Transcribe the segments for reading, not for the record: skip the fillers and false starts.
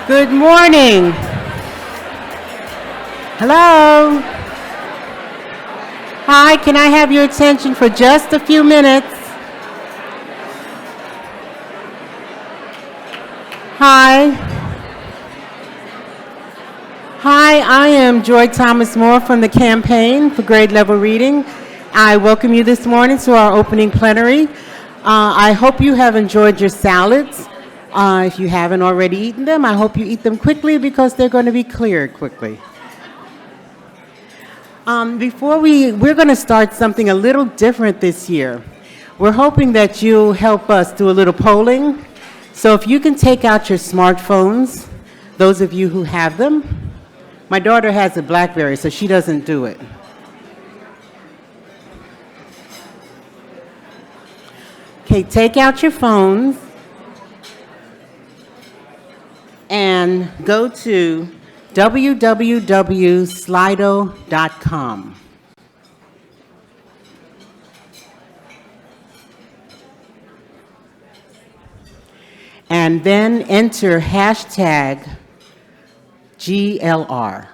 Good morning. Hello. Hi, can I have your attention for just a few minutes? Hi. Hi, I am Joy Thomas Moore from the Campaign for Grade Level Reading. I welcome you this morning to our opening plenary. I hope you have enjoyed your salads. If you haven't already eaten them, I hope you eat them quickly because they're going to be cleared quickly. We're going to start something a little different this year. We're hoping that you'll help us do a little polling. So if you can take out your smartphones, those of you who have them. My daughter has a BlackBerry, so she doesn't do it. Okay, take out your phones and go to www.slido.com. And then enter hashtag GLR.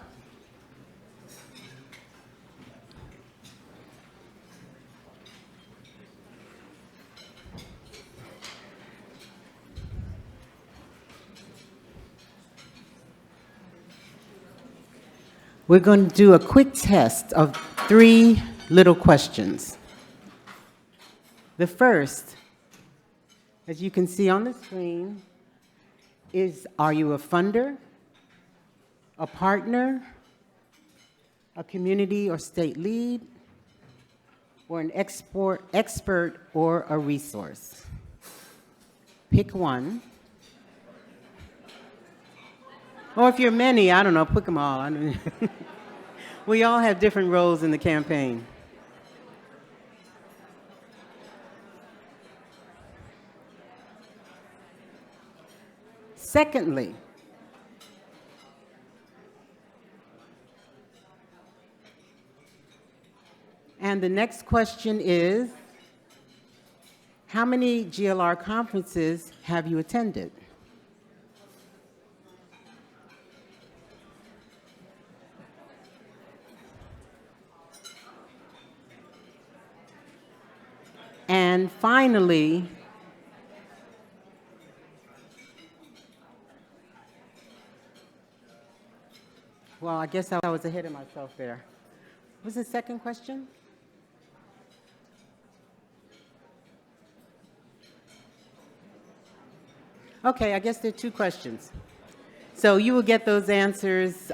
We're going to do a quick test of 3 little questions. The first, as you can see on the screen, is, are you a funder, a partner, a community or state lead, or an expert or a resource? Pick one. Or if you're many, I don't know, pick them all. We all have different roles in the campaign. Secondly, and the next question is, how many GLR conferences have you attended? And finally, well, I guess I was ahead of myself there. What was the second question? Okay, I guess there are 2 questions. So you will get those answers.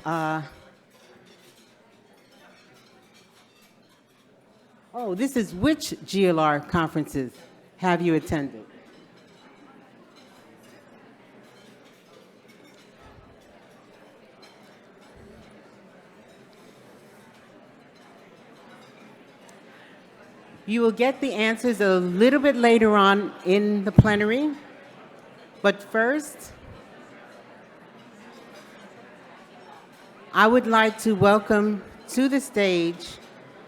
Oh, this is which GLR conferences have you attended? You will get the answers a little bit later on in the plenary. But first, I would like to welcome to the stage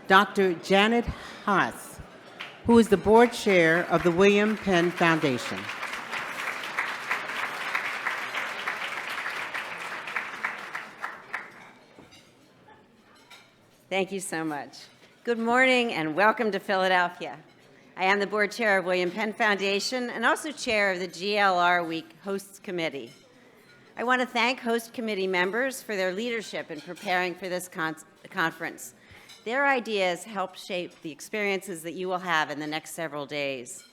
Dr. Janet Haas, who is the board chair of the William Penn Foundation. Thank you so much. Good morning and welcome to Philadelphia. I am the board chair of William Penn Foundation and also chair of the GLR Week Hosts Committee. I want to thank host committee members for their leadership in preparing for this conference. Their ideas help shape the experiences that you will have in the next several days.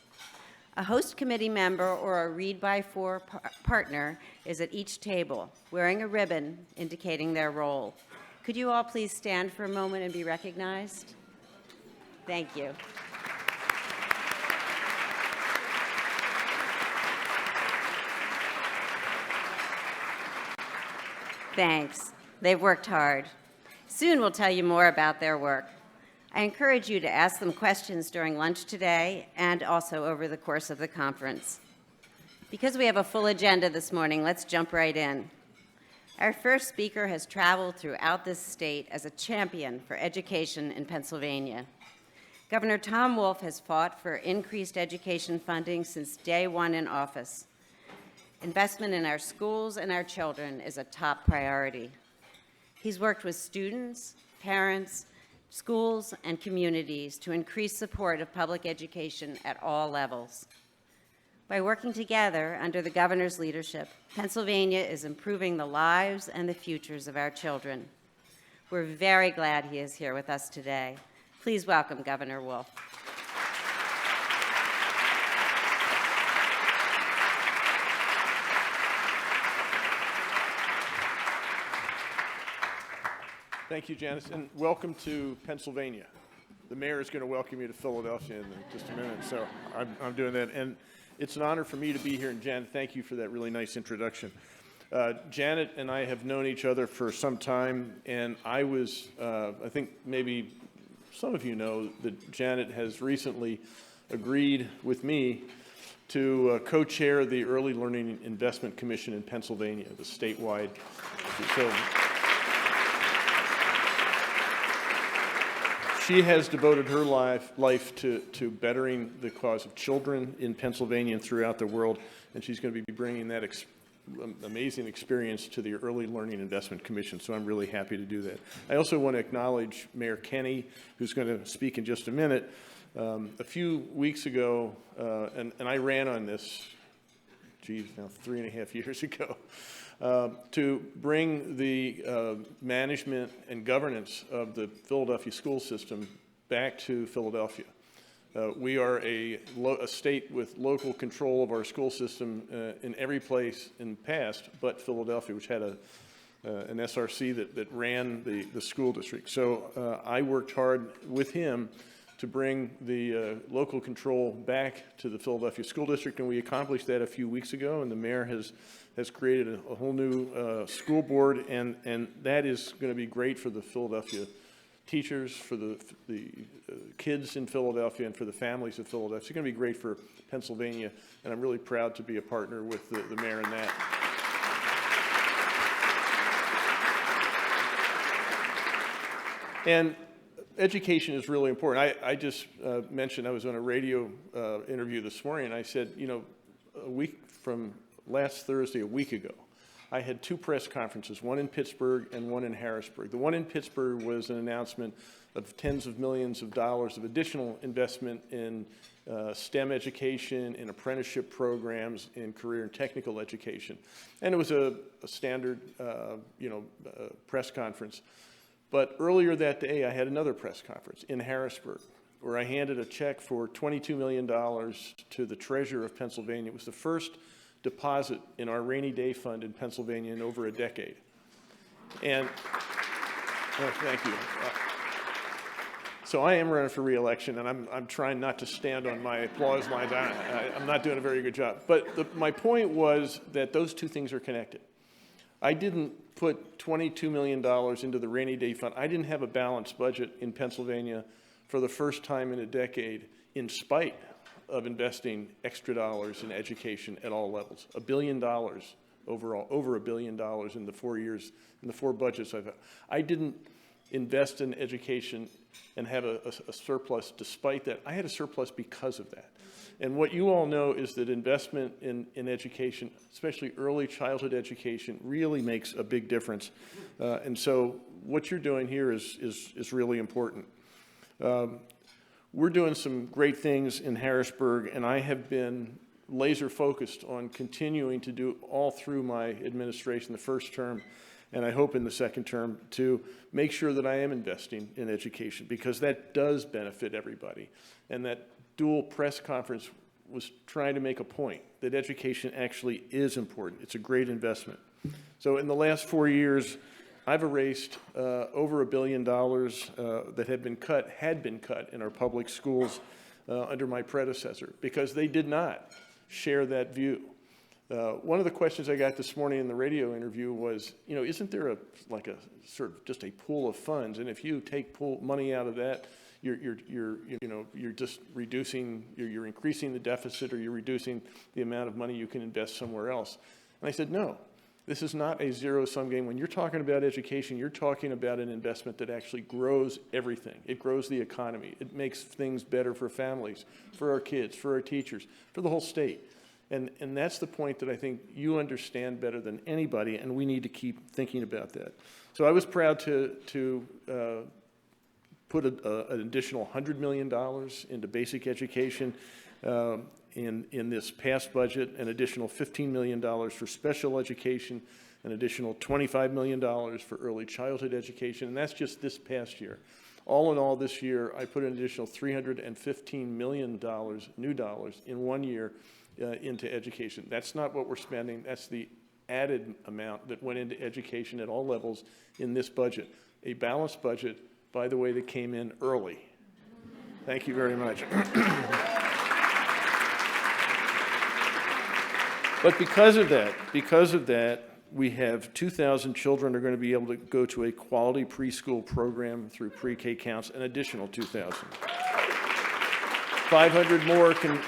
A host committee member or a read-by-4 partner is at each table, wearing a ribbon indicating their role. Could you all please stand for a moment and be recognized? Thank you. Thanks. They've worked hard. Soon we'll tell you more about their work. I encourage you to ask them questions during lunch today and also over the course of the conference. Because we have a full agenda this morning, let's jump right in. Our first speaker has traveled throughout this state as a champion for education in Pennsylvania. Governor Tom Wolf has fought for increased education funding since day one in office. Investment in our schools and our children is a top priority. He's worked with students, parents, schools, and communities to increase support of public education at all levels. By working together under the governor's leadership, Pennsylvania is improving the lives and the futures of our children. We're very glad he is here with us today. Please welcome Governor Wolf. Thank you, Janice, and welcome to Pennsylvania. The mayor is going to welcome you to Philadelphia in just a minute, so I'm doing that. And it's an honor for me to be here, and Janet, thank you for that really nice introduction. Janet and I have known each other for some time, and I think maybe some of you know that Janet has recently agreed with me to co-chair the Early Learning Investment Commission in Pennsylvania, the statewide. So, she has devoted her life to bettering the cause of children in Pennsylvania and throughout the world, and she's going to be bringing that amazing experience to the Early Learning Investment Commission, so I'm really happy to do that. I also want to acknowledge Mayor Kenney, who's going to speak in just a minute. A few weeks ago, and I ran on this, now 3.5 years ago, to bring the management and governance of the Philadelphia school system back to Philadelphia. We are a state with local control of our school system in every place in the past, but Philadelphia, which had an SRC that ran the school district. So I worked hard with him to bring the local control back to the Philadelphia School District, and we accomplished that a few weeks ago, and the mayor has created a whole new school board, and that is going to be great for the Philadelphia teachers, for the kids in Philadelphia, and for the families of Philadelphia. It's going to be great for Pennsylvania, and I'm really proud to be a partner with the mayor in that. And education is really important. I just mentioned I was on a radio interview this morning, and I said, you know, a week from last Thursday, a week ago, I had 2 press conferences, one in Pittsburgh and one in Harrisburg. The one in Pittsburgh was an announcement of tens of millions of dollars of additional investment in STEM education, in apprenticeship programs, in career and technical education. And it was a standard, press conference. But earlier that day, I had another press conference in Harrisburg, where I handed a check for $22 million to the treasurer of Pennsylvania. It was the first deposit in our rainy day fund in Pennsylvania in over a decade. And thank you. So I am running for re-election, and I'm trying not to stand on my applause lines. I'm not doing a very good job. But my point was that those two things are connected. I didn't put $22 million into the rainy day fund. I didn't have a balanced budget in Pennsylvania for the first time in a decade, in spite of investing extra dollars in education at all levels. $1 billion overall, over $1 billion in the 4 years, in the 4 budgets I've had. I didn't invest in education and have a surplus despite that. I had a surplus because of that. And what you all know is that investment in education, especially early childhood education, really makes a big difference. And so what you're doing here is really important. We're doing some great things in Harrisburg, and I have been laser focused on continuing to do all through my administration, the first term, and I hope in the second term, to make sure that I am investing in education, because that does benefit everybody. And that dual press conference was trying to make a point that education actually is important. It's a great investment. So in the last 4 years, I've erased over $1 billion that had been cut in our public schools under my predecessor, because they did not share that view. One of the questions I got this morning in the radio interview was, you know, isn't there a sort of just a pool of funds, and if you take money out of that, you're just reducing, you're increasing the deficit, or you're reducing the amount of money you can invest somewhere else. And I said, no, this is not a zero-sum game. When you're talking about education, you're talking about an investment that actually grows everything. It grows the economy. It makes things better for families, for our kids, for our teachers, for the whole state. And that's the point that I think you understand better than anybody, and we need to keep thinking about that. So I was proud to put an additional $100 million into basic education in this past budget, an additional $15 million for special education, an additional $25 million for early childhood education, and that's just this past year. All in all, this year, I put an additional $315 million, new dollars, in 1 year into education. That's not what we're spending. That's the added amount that went into education at all levels in this budget. A balanced budget, by the way, that came in early. Thank you very much. But because of that, we have 2,000 children are going to be able to go to a quality preschool program through pre-K counts, an additional 2,000. 500 more can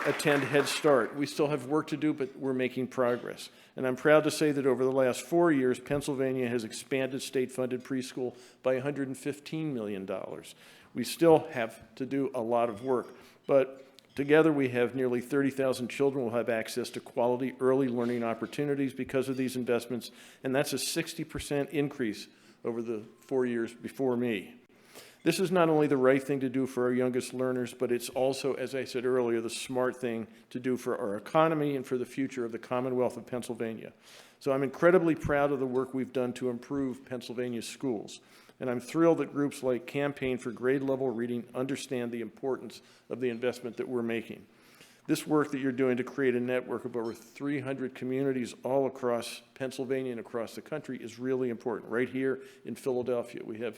attend Head Start. We still have work to do, but we're making progress. And I'm proud to say that over the last 4 years, Pennsylvania has expanded state-funded preschool by $115 million. We still have to do a lot of work, but together we have nearly 30,000 children will have access to quality early learning opportunities because of these investments, and that's a 60% increase over the 4 years before me. This is not only the right thing to do for our youngest learners, but it's also, as I said earlier, the smart thing to do for our economy and for the future of the Commonwealth of Pennsylvania. So I'm incredibly proud of the work we've done to improve Pennsylvania's schools. And I'm thrilled that groups like Campaign for Grade Level Reading understand the importance of the investment that we're making. This work that you're doing to create a network of over 300 communities all across Pennsylvania and across the country is really important. Right here in Philadelphia, we have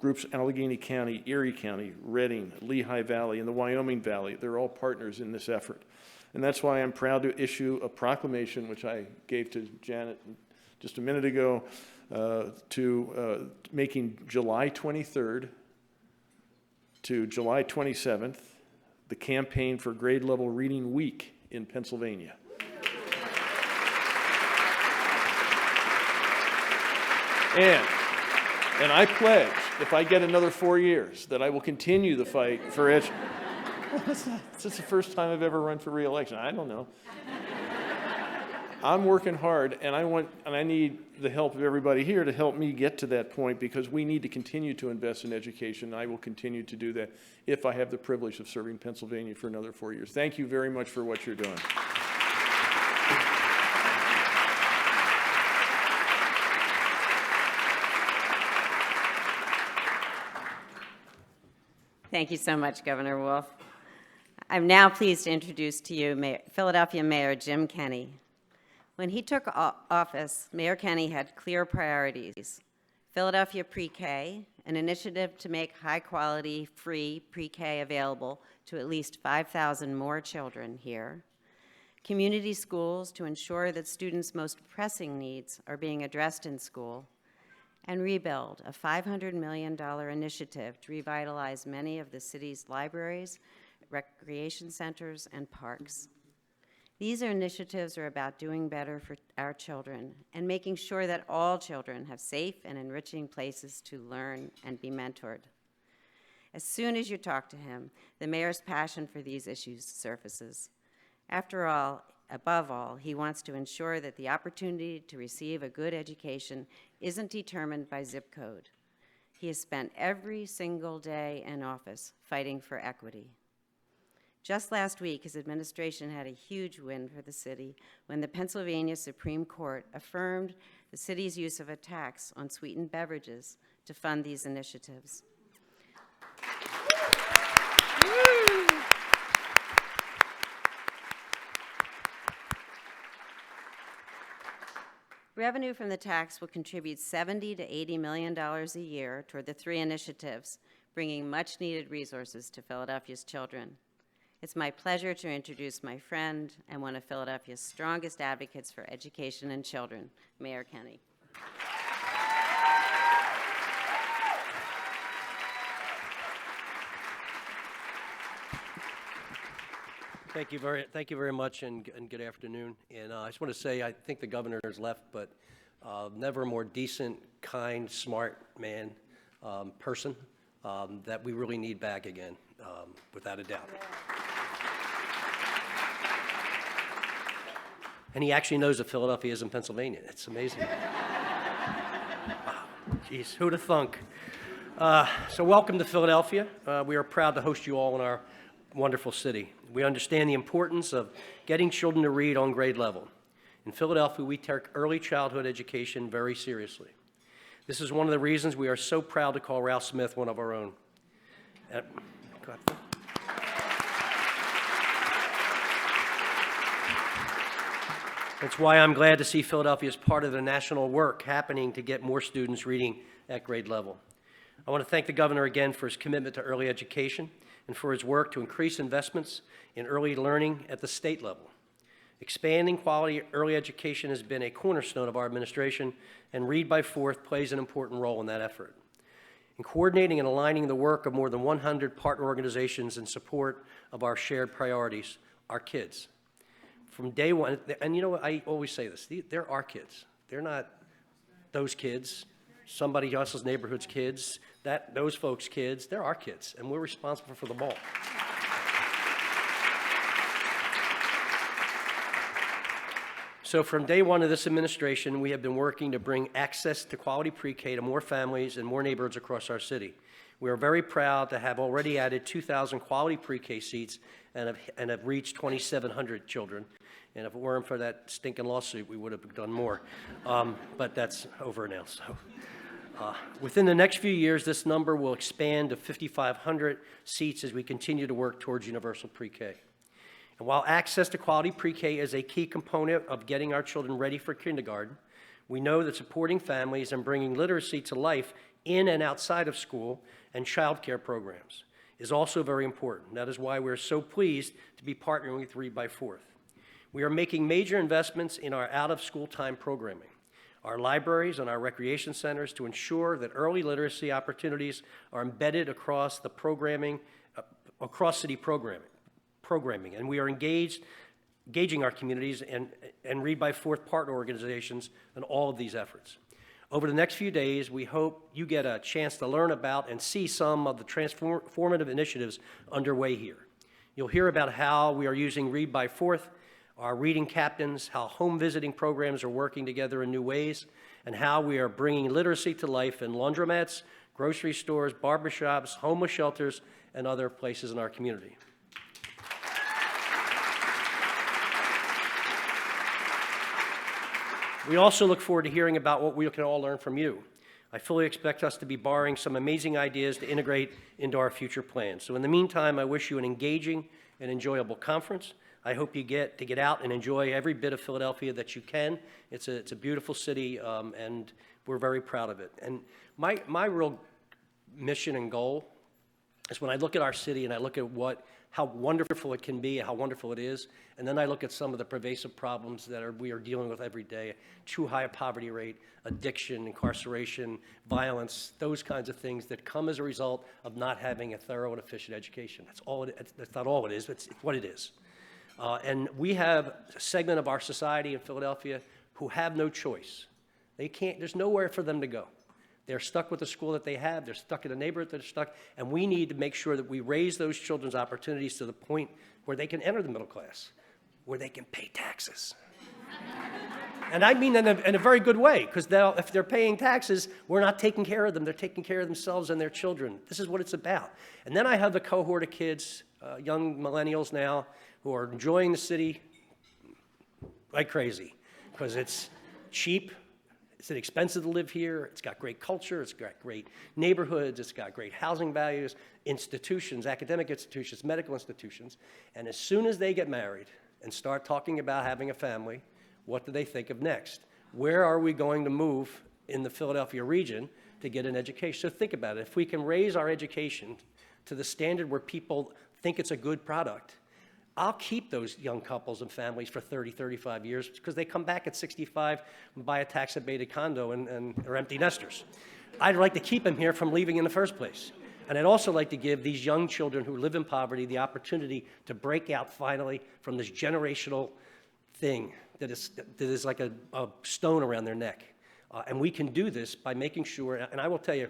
groups Allegheny County, Erie County, Reading, Lehigh Valley, and the Wyoming Valley. They're all partners in this effort. And that's why I'm proud to issue a proclamation, which I gave to Janet just a minute ago, making July 23rd to July 27th the Campaign for Grade Level Reading Week in Pennsylvania. And I pledge, if I get another 4 years, that I will continue the fight for education. This is the first time I've ever run for re-election. I don't know. I'm working hard, and I need the help of everybody here to help me get to that point, because we need to continue to invest in education. I will continue to do that if I have the privilege of serving Pennsylvania for another 4 years. Thank you very much for what you're doing. Thank you so much, Governor Wolf. I'm now pleased to introduce to you Philadelphia Mayor Jim Kenney. When he took office, Mayor Kenney had clear priorities: Philadelphia Pre-K, an initiative to make high-quality, free pre-K available to at least 5,000 more children here; community schools to ensure that students' most pressing needs are being addressed in school; and Rebuild, a $500 million initiative to revitalize many of the city's libraries, recreation centers, and parks. These initiatives are about doing better for our children and making sure that all children have safe and enriching places to learn and be mentored. As soon as you talk to him, the mayor's passion for these issues surfaces. After all, above all, he wants to ensure that the opportunity to receive a good education isn't determined by zip code. He has spent every single day in office fighting for equity. Just last week, his administration had a huge win for the city when the Pennsylvania Supreme Court affirmed the city's use of a tax on sweetened beverages to fund these initiatives. Revenue from the tax will contribute $70 to $80 million a year toward the three initiatives, bringing much-needed resources to Philadelphia's children. It's my pleasure to introduce my friend and one of Philadelphia's strongest advocates for education and children, Mayor Kenney. Thank you very much, and good afternoon. And I just want to say, I think the governor has left, but never a more decent, kind, smart man, person that we really need back again, without a doubt. And he actually knows that Philadelphia is in Pennsylvania. It's amazing. Geez, who'd have thunk? So welcome to Philadelphia. We are proud to host you all in our wonderful city. We understand the importance of getting children to read on grade level. In Philadelphia, we take early childhood education very seriously. This is one of the reasons we are so proud to call Ralph Smith one of our own. That's why I'm glad to see Philadelphia as part of the national work happening to get more students reading at grade level. I want to thank the governor again for his commitment to early education and for his work to increase investments in early learning at the state level. Expanding quality early education has been a cornerstone of our administration, and Read by Fourth plays an important role in that effort. In coordinating and aligning the work of more than 100 partner organizations in support of our shared priorities, our kids. From day one, and you know what, I always say this, they're our kids. They're not those kids, somebody else's neighborhood's kids, those folks' kids. They're our kids, and we're responsible for them all. So from day one of this administration, we have been working to bring access to quality pre-K to more families and more neighborhoods across our city. We are very proud to have already added 2,000 quality pre-K seats and have reached 2,700 children. And if it weren't for that stinking lawsuit, we would have done more. But that's over now. So, within the next few years, this number will expand to 5,500 seats as we continue to work towards universal pre-K. And while access to quality pre-K is a key component of getting our children ready for kindergarten, we know that supporting families and bringing literacy to life in and outside of school and child care programs is also very important. That is why we're so pleased to be partnering with Read by Fourth. We are making major investments in our out-of-school time programming, our libraries and our recreation centers to ensure that early literacy opportunities are embedded across the programming, across city programming. And we are engaging our communities and Read by Fourth partner organizations in all of these efforts. Over the next few days, we hope you get a chance to learn about and see some of the transformative initiatives underway here. You'll hear about how we are using Read by Fourth, our reading captains, how home visiting programs are working together in new ways, and how we are bringing literacy to life in laundromats, grocery stores, barbershops, homeless shelters, and other places in our community. We also look forward to hearing about what we can all learn from you. I fully expect us to be borrowing some amazing ideas to integrate into our future plans. So in the meantime, I wish you an engaging and enjoyable conference. I hope you get to get out and enjoy every bit of Philadelphia that you can. It's a beautiful city, and we're very proud of it. And my real mission and goal is when I look at our city and I look at how wonderful it can be, how wonderful it is, and then I look at some of the pervasive problems that we are dealing with every day, too high a poverty rate, addiction, incarceration, violence, those kinds of things that come as a result of not having a thorough and efficient education. That's not all it is, but it's what it is. And we have a segment of our society in Philadelphia who have no choice. There's nowhere for them to go. They're stuck with the school that they have. They're stuck in a neighborhood that they're stuck. And we need to make sure that we raise those children's opportunities to the point where they can enter the middle class, where they can pay taxes. And I mean in a very good way, because if they're paying taxes, we're not taking care of them. They're taking care of themselves and their children. This is what it's about. And then I have the cohort of kids, young millennials now, who are enjoying the city like crazy, because it's cheap. It's inexpensive to live here. It's got great culture. It's got great neighborhoods. It's got great housing values, institutions, academic institutions, medical institutions. And as soon as they get married and start talking about having a family, what do they think of next? Where are we going to move in the Philadelphia region to get an education? So think about it. If we can raise our education to the standard where people think it's a good product, I'll keep those young couples and families for 30, 35 years because they come back at 65 and buy a tax-abated condo and are empty nesters. I'd like to keep them here from leaving in the first place. And I'd also like to give these young children who live in poverty the opportunity to break out finally from this generational thing that is like a stone around their neck. And we can do this by making sure, and I will tell you,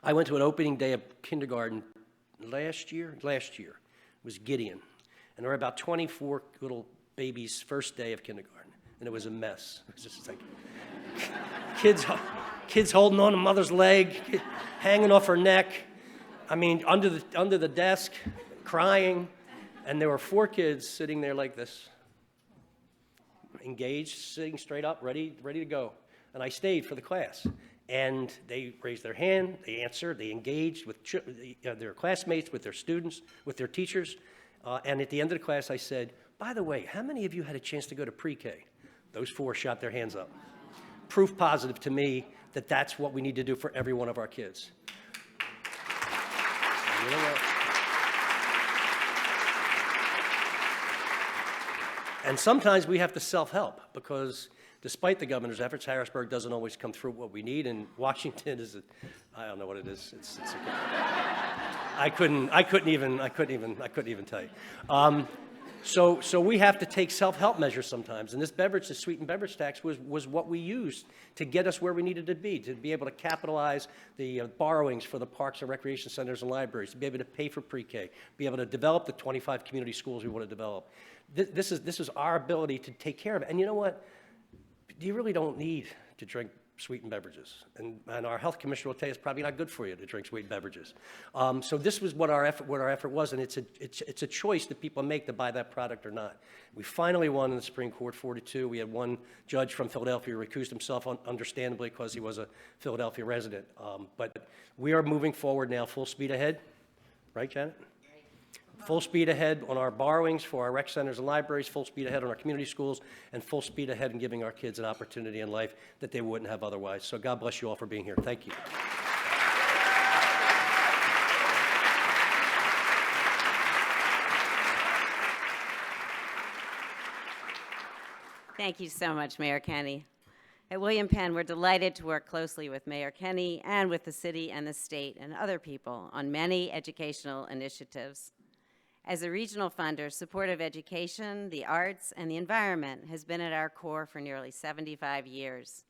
I went to an opening day of kindergarten last year. It was Gideon. And there were about 24 little baby's first day of kindergarten, and it was a mess. It was just like kids holding on to mother's leg, hanging off her neck. I mean, under the desk, crying, and there were 4 kids sitting there like this, engaged, sitting straight up, ready to go. And I stayed for the class. And they raised their hand, they answered, they engaged with their classmates, with their students, with their teachers. And at the end of the class, I said, by the way, how many of you had a chance to go to pre-K? Those 4 shot their hands up. Proof positive to me that that's what we need to do for every one of our kids. And you know what? And sometimes we have to self-help because despite the governor's efforts, Harrisburg doesn't always come through what we need, and Washington is, I don't know what it is. I couldn't even tell you. So we have to take self-help measures sometimes, and the sweetened beverage tax was what we used to get us where we needed to be able to capitalize the borrowings for the parks and recreation centers and libraries, to be able to pay for pre-K, be able to develop the 25 community schools we want to develop. This is our ability to take care of it. And you know what? You really don't need to drink sweetened beverages. And our health commissioner will tell you it's probably not good for you to drink sweetened beverages. So this was what our effort was, and it's a choice that people make to buy that product or not. We finally won in the Supreme Court 4-2. We had one judge from Philadelphia who recused himself, understandably, because he was a Philadelphia resident. But we are moving forward now, full speed ahead. Right, Janet? Full speed ahead on our borrowings for our rec centers and libraries, full speed ahead on our community schools, and full speed ahead in giving our kids an opportunity in life that they wouldn't have otherwise. So God bless you all for being here. Thank you. Thank you so much, Mayor Kenney. At William Penn, we're delighted to work closely with Mayor Kenney and with the city and the state and other people on many educational initiatives. As a regional funder, support of education, the arts, and the environment has been at our core for nearly 75 years.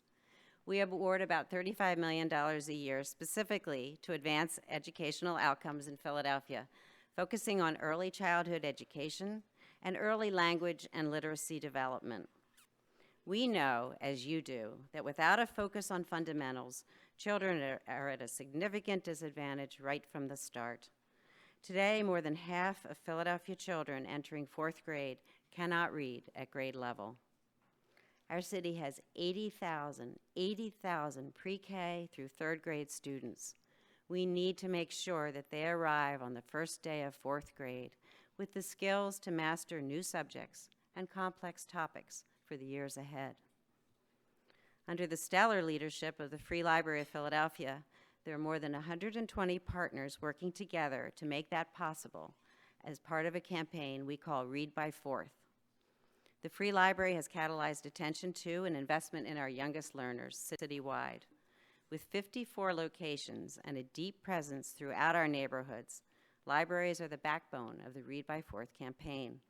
We award about $35 million a year specifically to advance educational outcomes in Philadelphia, focusing on early childhood education and early language and literacy development. We know, as you do, that without a focus on fundamentals, children are at a significant disadvantage right from the start. Today, more than half of Philadelphia children entering 4th grade cannot read at grade level. Our city has 80,000 pre-K through 3rd grade students. We need to make sure that they arrive on the first day of 4th grade with the skills to master new subjects and complex topics for the years ahead. Under the stellar leadership of the Free Library of Philadelphia, there are more than 120 partners working together to make that possible as part of a campaign we call Read by 4th. The Free Library has catalyzed attention to and investment in our youngest learners citywide. With 54 locations and a deep presence throughout our neighborhoods, libraries are the backbone of the Read by 4th campaign.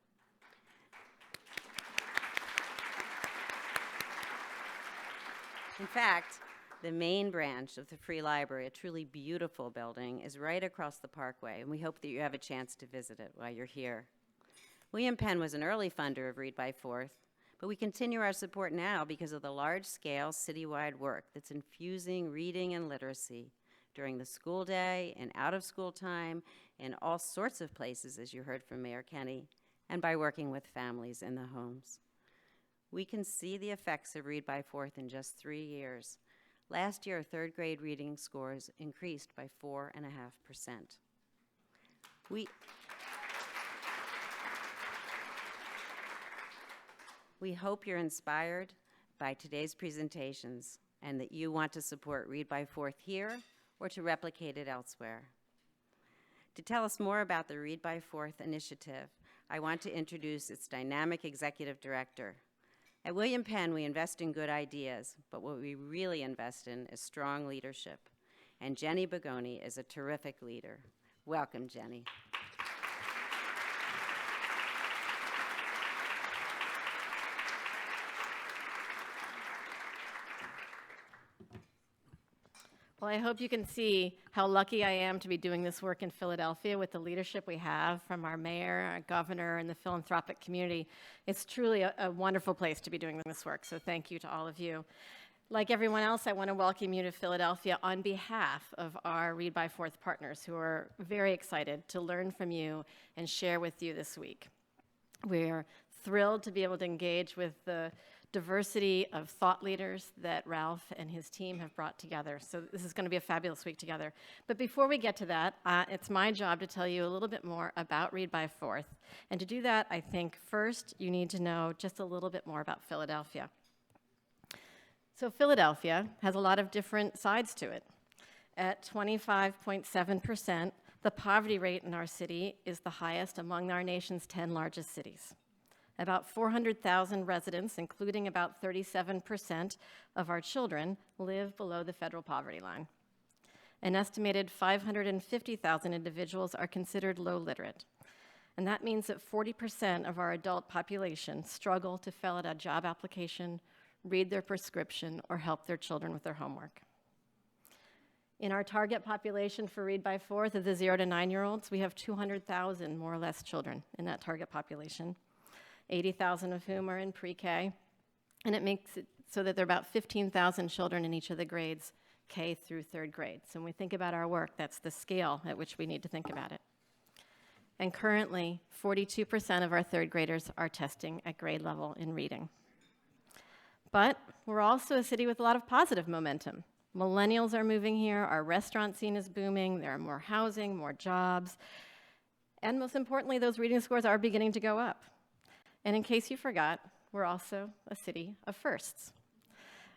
In fact, the main branch of the Free Library, a truly beautiful building, is right across the Parkway, and we hope that you have a chance to visit it while you're here. William Penn was an early funder of Read by 4th, but we continue our support now because of the large-scale citywide work that's infusing reading and literacy during the school day and out-of-school time in all sorts of places, as you heard from Mayor Kenney, and by working with families in the homes. We can see the effects of Read by 4th in just 3 years. Last year, 3rd grade reading scores increased by 4.5%. We hope you're inspired by today's presentations and that you want to support Read by 4th here or to replicate it elsewhere. To tell us more about the Read by 4th initiative, I want to introduce its dynamic executive director. At William Penn, we invest in good ideas, but what we really invest in is strong leadership. And Jenny Bogoni is a terrific leader. Welcome, Jenny. Well, I hope you can see how lucky I am to be doing this work in Philadelphia with the leadership we have from our mayor, our governor, and the philanthropic community. It's truly a wonderful place to be doing this work, so thank you to all of you. Like everyone else, I want to welcome you to Philadelphia on behalf of our Read by Fourth partners who are very excited to learn from you and share with you this week. We're thrilled to be able to engage with the diversity of thought leaders that Ralph and his team have brought together. So this is going to be a fabulous week together. But before we get to that, it's my job to tell you a little bit more about Read by Fourth. And to do that, I think first you need to know just a little bit more about Philadelphia. So Philadelphia has a lot of different sides to it. At 25.7%, the poverty rate in our city is the highest among our nation's 10 largest cities. About 400,000 residents, including about 37% of our children, live below the federal poverty line. An estimated 550,000 individuals are considered low literate. And that means that 40% of our adult population struggle to fill out a job application, read their prescription, or help their children with their homework. In our target population for Read by Fourth of the 0 to 9-year-olds, we have 200,000 more or less children in that target population. 80,000 of whom are in pre-K, and it makes it so that there are about 15,000 children in each of the grades, K through third grade. So when we think about our work, that's the scale at which we need to think about it. And currently, 42% of our third graders are testing at grade level in reading. But we're also a city with a lot of positive momentum. Millennials are moving here, our restaurant scene is booming, there are more housing, more jobs, and most importantly, those reading scores are beginning to go up. And in case you forgot, we're also a city of firsts.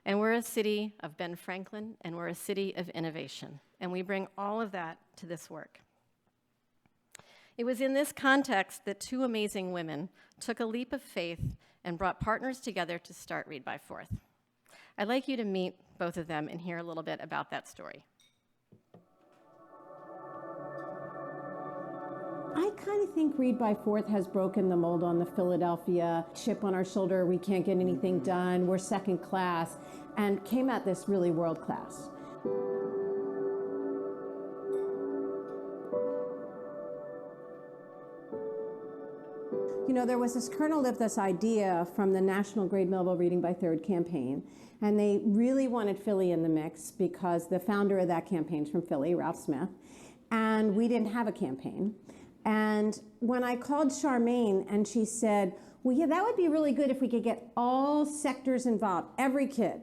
And we're a city of Ben Franklin, and we're a city of innovation. And we bring all of that to this work. It was in this context that two amazing women took a leap of faith and brought partners together to start Read by Fourth. I'd like you to meet both of them and hear a little bit about that story. I kind of think Read by Fourth has broken the mold on the Philadelphia chip on our shoulder, we can't get anything done, we're second class, and came at this really world class. You know, there was this kernel of this idea from the National Grade Level Reading by Third campaign, and they really wanted Philly in the mix because the founder of that campaign is from Philly, Ralph Smith, and we didn't have a campaign. And when I called Charmaine and she said, well, yeah, that would be really good if we could get all sectors involved, every kid.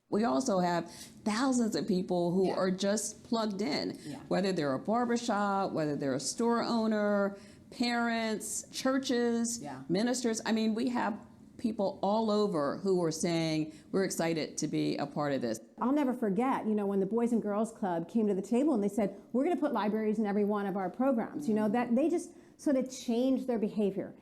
We also have thousands of people who are just plugged in, whether they're a barbershop, whether they're a store owner, parents, churches, ministers. I mean, we have people all over who are saying, we're excited to be a part of this. I'll never forget, you know, when the Boys and Girls Club came to the table and they said, we're going to put libraries in every one of our programs, you know, that they just sort of changed their behavior.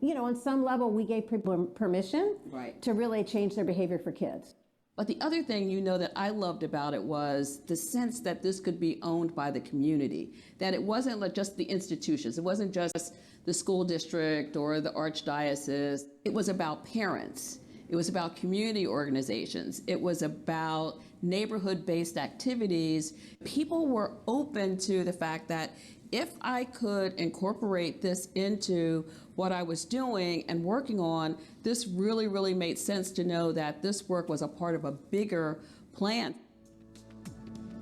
You know, on some level, we gave people permission to really change their behavior for kids. But the other thing, you know, that I loved about it was the sense that this could be owned by the community, that it wasn't like just the institutions. It wasn't just the school district or the archdiocese. It was about parents. It was about community organizations. It was about neighborhood-based activities. People were open to the fact that if I could incorporate this into what I was doing and working on, this really, really made sense to know that this work was a part of a bigger plan.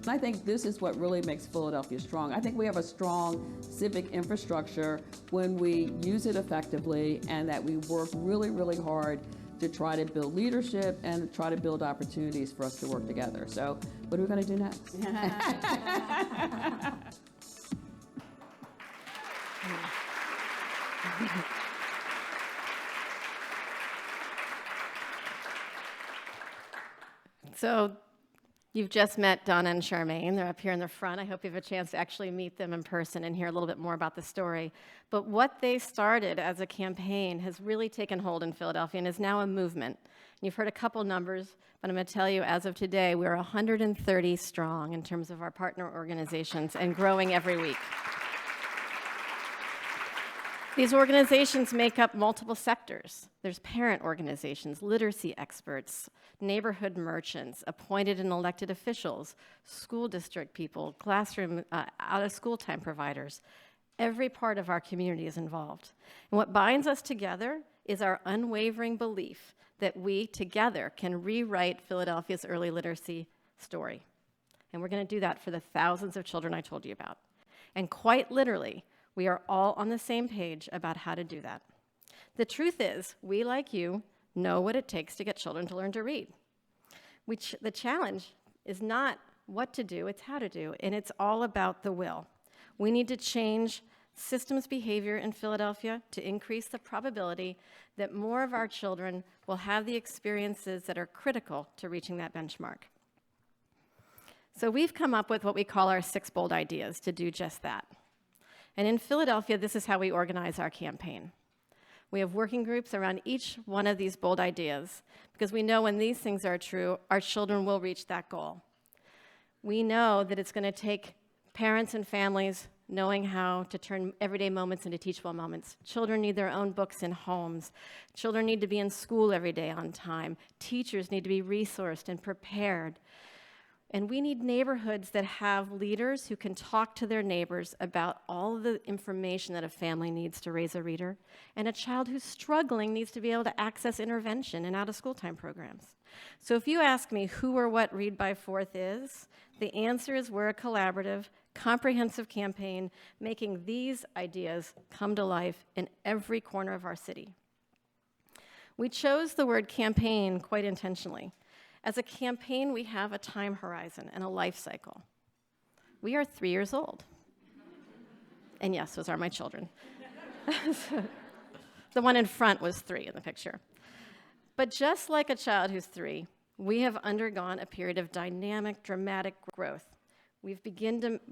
And I think this is what really makes Philadelphia strong. I think we have a strong civic infrastructure when we use it effectively and that we work really, really hard to try to build leadership and try to build opportunities for us to work together. So what are we going to do next? So you've just met Donna and Charmaine. They're up here in the front. I hope you have a chance to actually meet them in person and hear a little bit more about the story. But what they started as a campaign has really taken hold in Philadelphia and is now a movement. You've heard a couple numbers, but I'm going to tell you, as of today, we're 130 strong in terms of our partner organizations and growing every week. These organizations make up multiple sectors. There's parent organizations, literacy experts, neighborhood merchants, appointed and elected officials, school district people, classroom, out-of-school time providers. Every part of our community is involved. And what binds us together is our unwavering belief that we together can rewrite Philadelphia's early literacy story. And we're going to do that for the thousands of children I told you about. And quite literally, we are all on the same page about how to do that. The truth is, we, like you, know what it takes to get children to learn to read. The challenge is not what to do, it's how to do, and it's all about the will. We need to change systems behavior in Philadelphia to increase the probability that more of our children will have the experiences that are critical to reaching that benchmark. So we've come up with what we call our 6 bold ideas to do just that. And in Philadelphia, this is how we organize our campaign. We have working groups around each one of these bold ideas because we know when these things are true, our children will reach that goal. We know that it's going to take parents and families knowing how to turn everyday moments into teachable moments. Children need their own books in homes. Children need to be in school every day on time. Teachers need to be resourced and prepared. And we need neighborhoods that have leaders who can talk to their neighbors about all of the information that a family needs to raise a reader. And a child who's struggling needs to be able to access intervention and out-of-school time programs. So if you ask me who or what Read by Fourth is, the answer is we're a collaborative, comprehensive campaign making these ideas come to life in every corner of our city. We chose the word campaign quite intentionally. As a campaign, we have a time horizon and a life cycle. We are 3 years old. And yes, those are my children. The one in front was 3 in the picture. But just like a child who's 3, we have undergone a period of dynamic, dramatic growth. We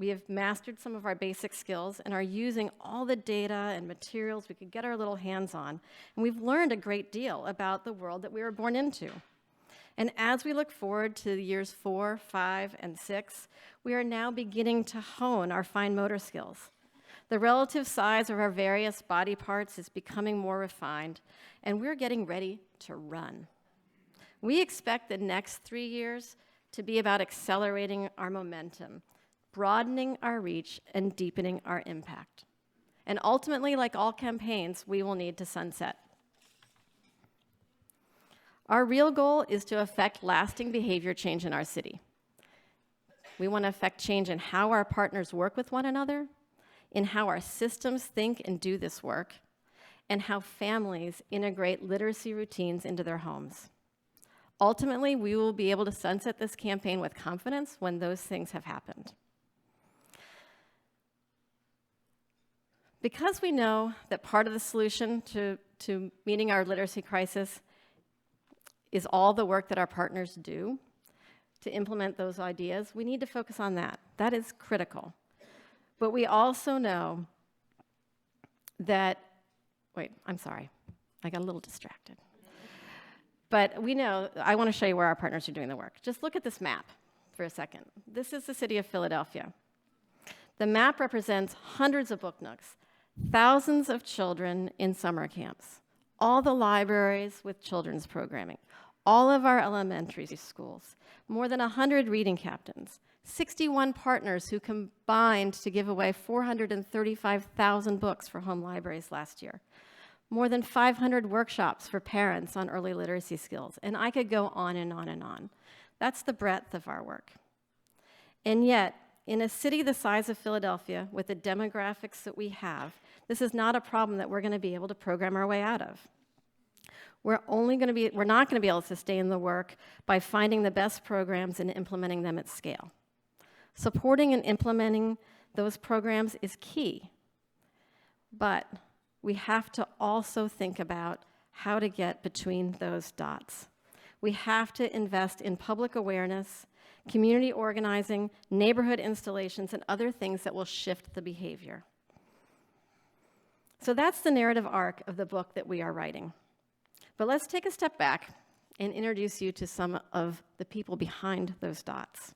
have mastered some of our basic skills and are using all the data and materials we could get our little hands on. And we've learned a great deal about the world that we were born into. And as we look forward to years 4, 5, and 6, we are now beginning to hone our fine motor skills. The relative size of our various body parts is becoming more refined, and we're getting ready to run. We expect the next 3 years to be about accelerating our momentum, broadening our reach, and deepening our impact. And ultimately, like all campaigns, we will need to sunset. Our real goal is to affect lasting behavior change in our city. We want to affect change in how our partners work with one another, in how our systems think and do this work, and how families integrate literacy routines into their homes. Ultimately, we will be able to sunset this campaign with confidence when those things have happened. Because we know that part of the solution to meeting our literacy crisis is all the work that our partners do to implement those ideas, we need to focus on that. That is critical. But we also know that, I got a little distracted. But we know, I want to show you where our partners are doing the work. Just look at this map for a second. This is the city of Philadelphia. The map represents hundreds of book nooks, thousands of children in summer camps, all the libraries with children's programming, all of our elementary schools, more than 100 reading captains, 61 partners who combined to give away 435,000 books for home libraries last year, more than 500 workshops for parents on early literacy skills, and I could go on and on and on. That's the breadth of our work. And yet, in a city the size of Philadelphia, with the demographics that we have, this is not a problem that we're going to be able to program our way out of. We're not going to be able to sustain the work by finding the best programs and implementing them at scale. Supporting and implementing those programs is key, but we have to also think about how to get between those dots. We have to invest in public awareness, community organizing, neighborhood installations, and other things that will shift the behavior. So that's the narrative arc of the book that we are writing. But let's take a step back and introduce you to some of the people behind those dots.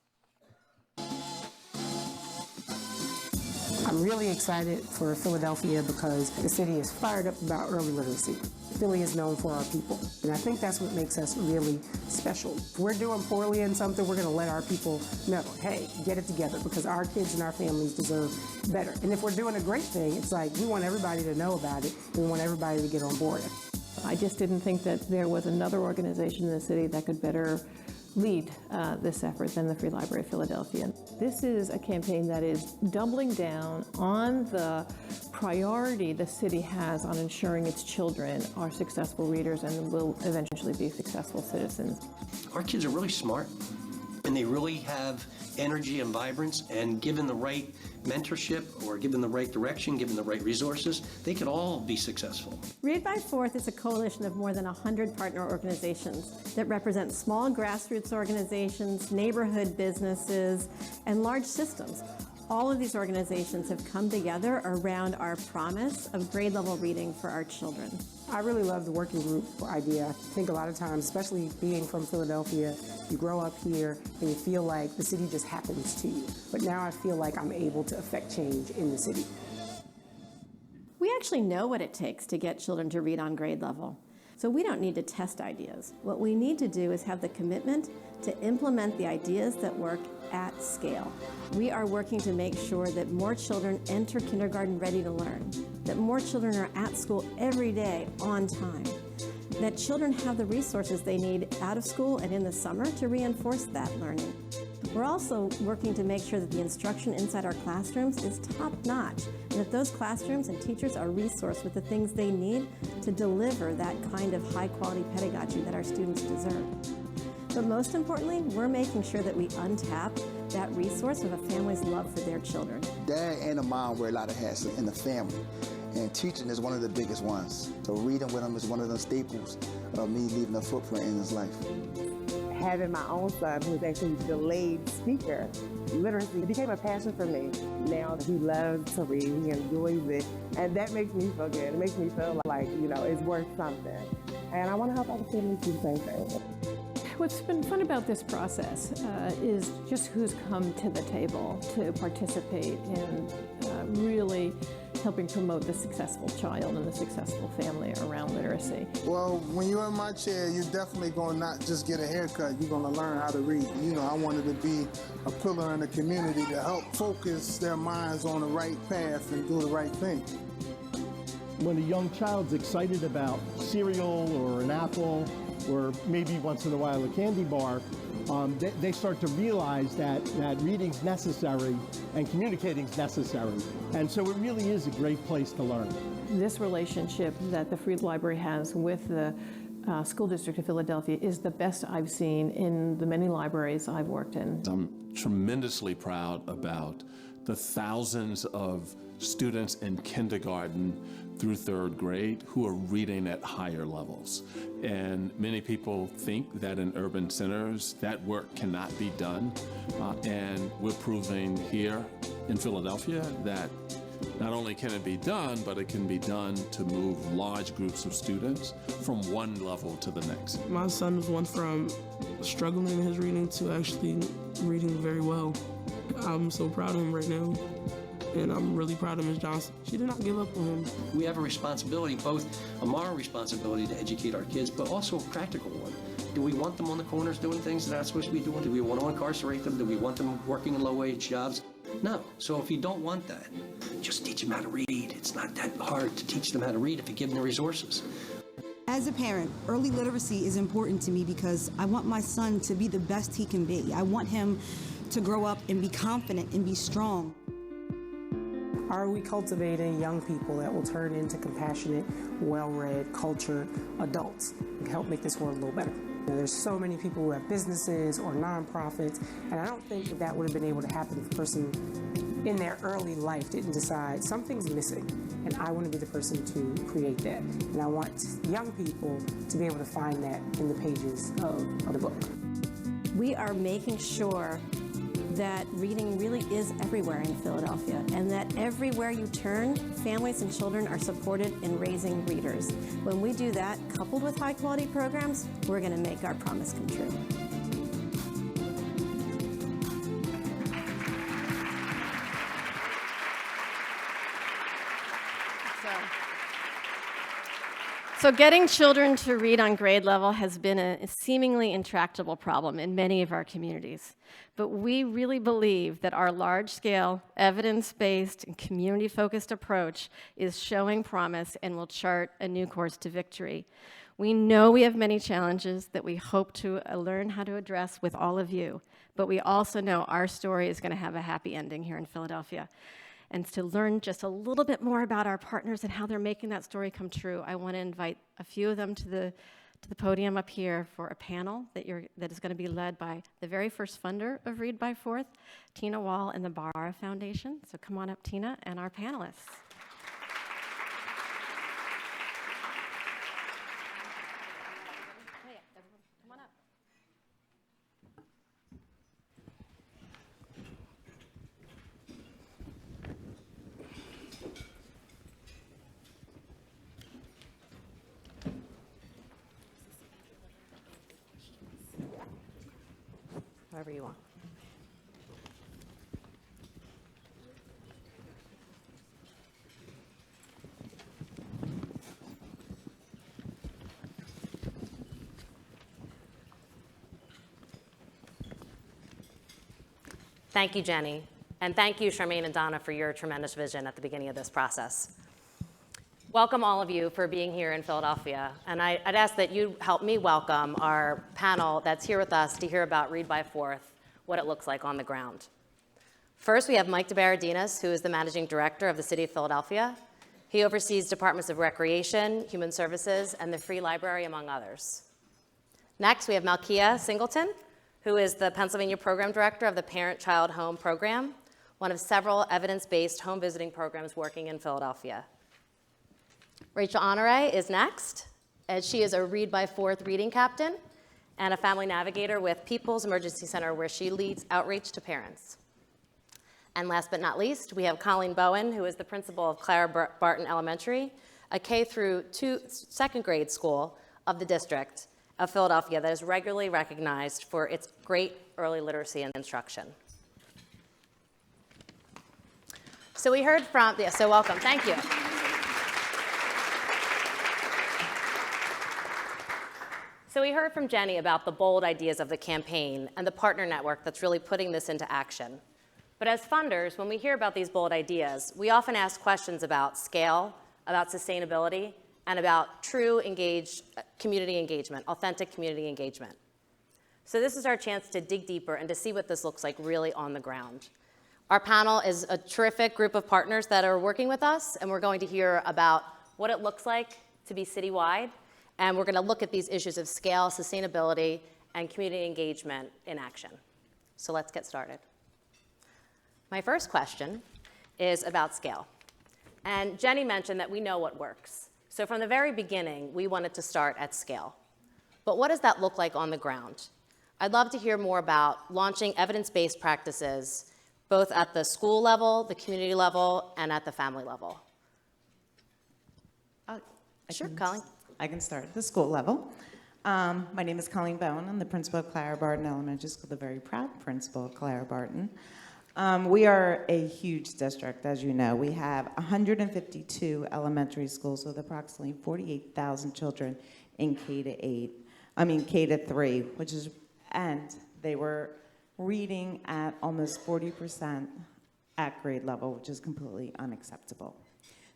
I'm really excited for Philadelphia because the city is fired up about early literacy. Philly is known for our people, and I think that's what makes us really special. If we're doing poorly in something, we're going to let our people know, hey, get it together, because our kids and our families deserve better. And if we're doing a great thing, it's like we want everybody to know about it, and we want everybody to get on board. I just didn't think that there was another organization in the city that could better lead this effort than the Free Library of Philadelphia. This is a campaign that is doubling down on the priority the city has on ensuring its children are successful readers and will eventually be successful citizens. Our kids are really smart, and they really have energy and vibrance, and given the right mentorship or given the right direction, given the right resources, they could all be successful. Read by Fourth is a coalition of more than 100 partner organizations that represent small grassroots organizations, neighborhood businesses, and large systems. All of these organizations have come together around our promise of grade level reading for our children. I really love the working group idea. I think a lot of times, especially being from Philadelphia, you grow up here and you feel like the city just happens to you. But now I feel like I'm able to affect change in the city. We actually know what it takes to get children to read on grade level. So we don't need to test ideas. What we need to do is have the commitment to implement the ideas that work at scale. We are working to make sure that more children enter kindergarten ready to learn, that more children are at school every day on time, that children have the resources they need out of school and in the summer to reinforce that learning. We're also working to make sure that the instruction inside our classrooms is top-notch, and that those classrooms and teachers are resourced with the things they need to deliver that kind of high-quality pedagogy that our students deserve. But most importantly, we're making sure that we untap that resource of a family's love for their children. Dad and a mom wear a lot of hats in the family, and teaching is one of the biggest ones. So reading with them is one of the staples of me leaving a footprint in his life. Having my own son, who is actually a delayed speaker, literacy became a passion for me. Now he loves to read, he enjoys it, and that makes me feel good. It makes me feel like, it's worth something. And I want to help other families do the same thing. What's been fun about this process is just who's come to the table to participate in really helping promote the successful child and the successful family around literacy. Well, when you're in my chair, you're definitely going to not just get a haircut, you're going to learn how to read. I wanted to be a pillar in the community to help focus their minds on the right path and do the right thing. When a young child's excited about cereal or an apple, or maybe once in a while a candy bar, they start to realize that reading's necessary and communicating's necessary. And so it really is a great place to learn. This relationship that the Free Library has with the School District of Philadelphia is the best I've seen in the many libraries I've worked in. I'm tremendously proud about the thousands of students in kindergarten through third grade who are reading at higher levels. And many people think that in urban centers that work cannot be done. And we're proving here in Philadelphia that not only can it be done, but it can be done to move large groups of students from one level to the next. My son was one from struggling in his reading to actually reading very well. I'm so proud of him right now. And I'm really proud of Ms. Johnson. She did not give up on him. We have a responsibility, both a moral responsibility to educate our kids, but also a practical one. Do we want them on the corners doing things they're not supposed to be doing? Do we want to incarcerate them? Do we want them working in low-wage jobs? No. So if you don't want that, just teach them how to read. It's not that hard to teach them how to read if you give them the resources. As a parent, early literacy is important to me because I want my son to be the best he can be. I want him to grow up and be confident and be strong. Are we cultivating young people that will turn into compassionate, well-read, cultured adults and help make this world a little better? There's so many people who have businesses or nonprofits, and I don't think that would have been able to happen if the person in their early life didn't decide something's missing, and I want to be the person to create that. And I want young people to be able to find that in the pages of the book. We are making sure that reading really is everywhere in Philadelphia, and that everywhere you turn, families and children are supported in raising readers. When we do that, coupled with high-quality programs, we're going to make our promise come true. So getting children to read on grade level has been a seemingly intractable problem in many of our communities. But we really believe that our large-scale, evidence-based, and community-focused approach is showing promise and will chart a new course to victory. We know we have many challenges that we hope to learn how to address with all of you, but we also know our story is going to have a happy ending here in Philadelphia. And to learn just a little bit more about our partners and how they're making that story come true, I want to invite a few of them to the podium up here for a panel that is going to be led by the very first funder of Read by Fourth, Tina Wall and the Barra Foundation. So come on up, Tina, and our panelists. Come on up. Wherever you want. Thank you, Jenny. And thank you, Charmaine and Donna, for your tremendous vision at the beginning of this process. Welcome all of you for being here in Philadelphia. And I'd ask that you help me welcome our panel that's here with us to hear about Read by Fourth, what it looks like on the ground. First, we have Mike DeBaradinas, who is the Managing Director of the City of Philadelphia. He oversees departments of Recreation, Human Services, and the Free Library, among others. Next, we have Malkia Singleton, who is the Pennsylvania Program Director of the Parent-Child Home Program, one of several evidence-based home visiting programs working in Philadelphia. Rachel Honore is next, and she is a Read by Fourth reading captain and a family navigator with People's Emergency Center, where she leads outreach to parents. And last but not least, we have Colleen Bowen, who is the principal of Clara Barton Elementary, a K through 2 second grade school of the district of Philadelphia that is regularly recognized for its great early literacy and instruction. So we heard from, so welcome, thank you. So we heard from Jenny about the bold ideas of the campaign and the partner network that's really putting this into action. But as funders, when we hear about these bold ideas, we often ask questions about scale, about sustainability, and about true community engagement, authentic community engagement. So this is our chance to dig deeper and to see what this looks like really on the ground. Our panel is a terrific group of partners that are working with us, and we're going to hear about what it looks like to be citywide, and we're going to look at these issues of scale, sustainability, and community engagement in action. So let's get started. My first question is about scale. And Jenny mentioned that we know what works. So from the very beginning, we wanted to start at scale. But what does that look like on the ground? I'd love to hear more about launching evidence-based practices, both at the school level, the community level, and at the family level. Sure, Colleen. I can start at the school level. My name is Colleen Bowen. I'm the principal of Clara Barton Elementary School, the very proud principal of Clara Barton. We are a huge district, as you know. We have 152 elementary schools with approximately 48,000 children in K to 3, and they were reading at almost 40% at grade level, which is completely unacceptable.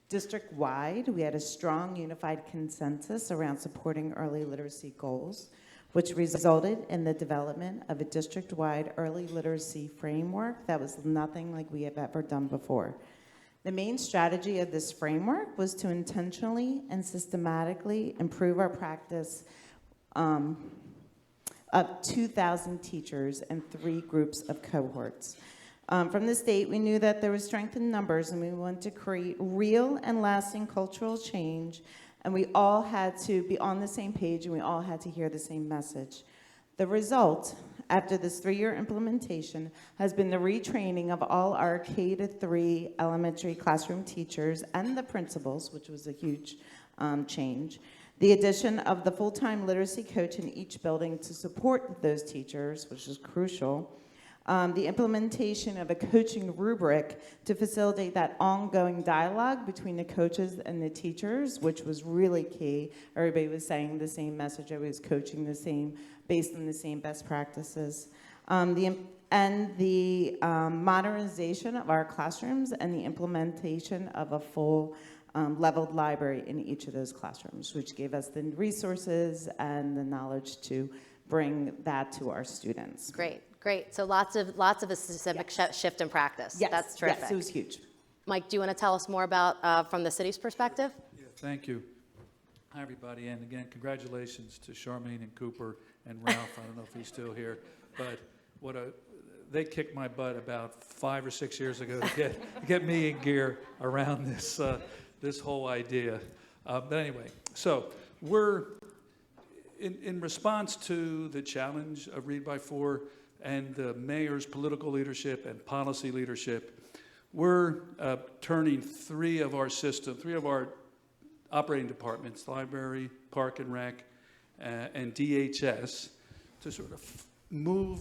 District-wide, we had a strong unified consensus around supporting early literacy goals, which resulted in the development of a district-wide early literacy framework that was nothing like we have ever done before. The main strategy of this framework was to intentionally and systematically improve our practice of 2,000 teachers and 3 groups of cohorts. From the state, we knew that there was strength in numbers, and we wanted to create real and lasting cultural change, and we all had to be on the same page, and we all had to hear the same message. The result, after this 3-year implementation, has been the retraining of all our K to 3 elementary classroom teachers and the principals, which was a huge change. The addition of the full-time literacy coach in each building to support those teachers, which is crucial. The implementation of a coaching rubric to facilitate that ongoing dialogue between the coaches and the teachers, which was really key. Everybody was saying the same message, everybody was coaching the same, based on the same best practices. The modernization of our classrooms and the implementation of a full leveled library in each of those classrooms, which gave us the resources and the knowledge to bring that to our students. Great, great. So lots of a systemic shift in practice. Yes, That's terrific. yes, it was huge. Mike, do you want to tell us more about from the city's perspective? Yeah, thank you. Hi, everybody, and again, congratulations to Charmaine and Cooper and Ralph. I don't know if he's still here, but they kicked my butt about 5 or 6 years ago to get me in gear around this whole idea. But anyway, so we're in response to the challenge of Read by 4 and the mayor's political leadership and policy leadership, we're turning three of our operating departments, library, park and rec, and DHS, to sort of move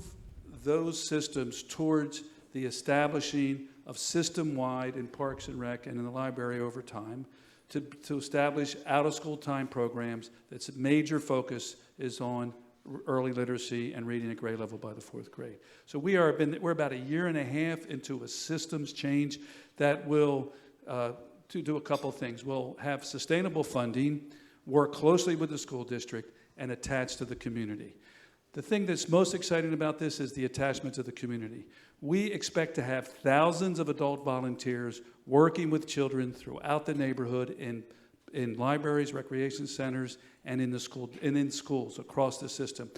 those systems towards the establishing of system-wide in parks and rec and in the library over time, to establish out-of-school time programs that's major focus is on early literacy and reading at grade level by the 4th grade. So we're about 1.5 years into a systems change that will to do a couple things. We'll have sustainable funding, work closely with the school district, and attach to the community. The thing that's most exciting about this is the attachment to the community. We expect to have thousands of adult volunteers working with children throughout the neighborhood in libraries, recreation centers, and in schools across the system.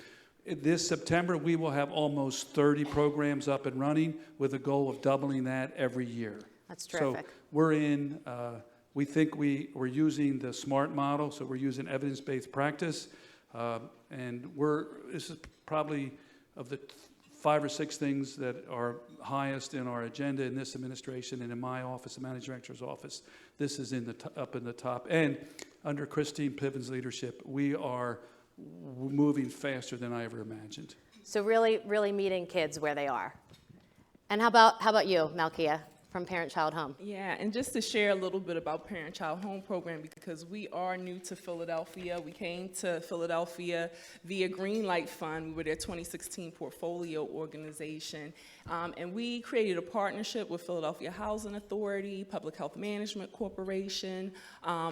This September, we will have almost 30 programs up and running with a goal of doubling that every year. That's terrific. So we think we're using the SMART model, so we're using evidence-based practice. And this is probably of the 5 or 6 things that are highest in our agenda in this administration and in my office, the managing director's office. This is up in the top. And under Christine Piven's leadership, we are moving faster than I ever imagined. So really meeting kids where they are. And how about you, Malkia, from Parent Child Home? Yeah, and just to share a little bit about Parent Child Home program, because we are new to Philadelphia. We came to Philadelphia via Greenlight Fund. We were their 2016 portfolio organization. And we created a partnership with Philadelphia Housing Authority, Public Health Management Corporation,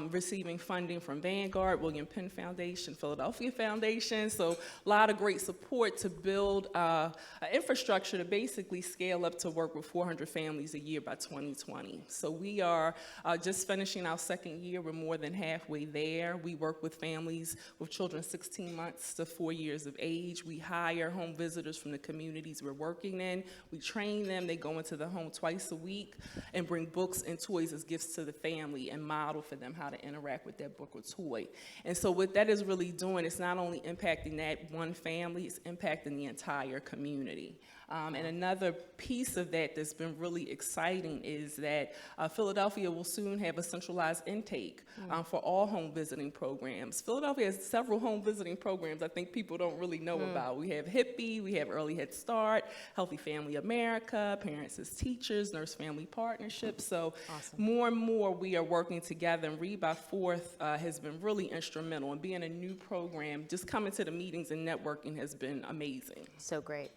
receiving funding from Vanguard, William Penn Foundation, Philadelphia Foundation. So a lot of great support to build an infrastructure to basically scale up to work with 400 families a year by 2020. So we are just finishing our 2nd year. We're more than halfway there. We work with families with children 16 months to 4 years of age. We hire home visitors from the communities we're working in. We train them. They go into the home twice a week and bring books and toys as gifts to the family and model for them how to interact with their book or toy. And so what that is really doing, it's not only impacting that one family, it's impacting the entire community. And another piece of that that's been really exciting is that Philadelphia will soon have a centralized intake for all home visiting programs. Philadelphia has several home visiting programs I think people don't really know about. We have HIPPY, we have Early Head Start, Healthy Family America, Parents as Teachers, Nurse Family Partnership. So more and more we are working together, and Read by 4th has been really instrumental. And being a new program, just coming to the meetings and networking has been amazing. So great.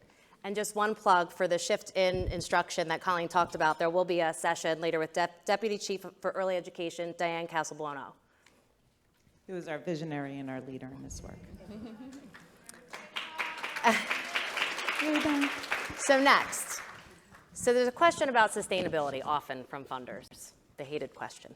And just one plug for the shift in instruction that Colleen talked about. There will be a session later with Deputy Chief for Early Education, Diane Casalbuono. Who is our visionary and our leader in this work. So next. So there's a question about sustainability often from funders, the hated question.